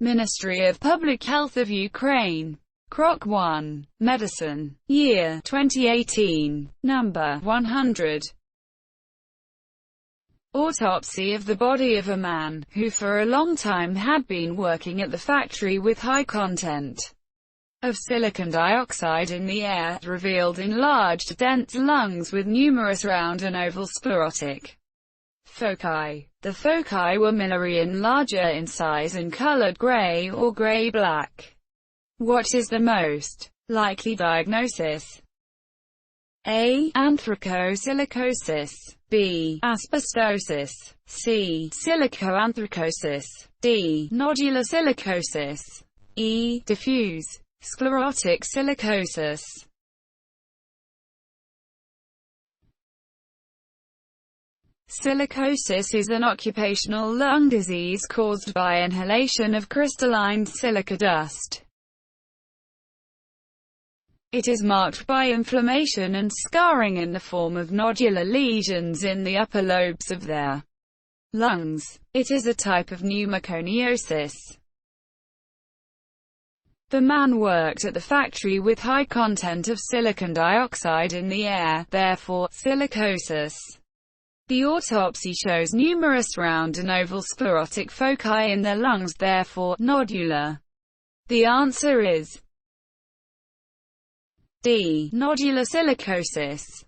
Ministry of Public Health of Ukraine. Krok 1. Medicine. Year 2018. Number 100. Autopsy of the body of a man, who for a long time had been working at the factory with high content of silicon dioxide in the air, revealed enlarged, dense lungs with numerous round and oval sclerotic foci. The foci were miliary and larger in size and colored gray or gray-black. What is the most likely diagnosis? A. Anthracosilicosis. B. Asbestosis. C. Silicoanthracosis. D. Nodular silicosis. E. Diffuse sclerotic silicosis. Silicosis is an occupational lung disease caused by inhalation of crystalline silica dust. It is marked by inflammation and scarring in the form of nodular lesions in the upper lobes of their lungs. It is a type of pneumoconiosis. The man worked at the factory with high content of silicon dioxide in the air, therefore, silicosis. The autopsy shows numerous round and oval sclerotic foci in their lungs, therefore, nodular. The answer is D. Nodular silicosis.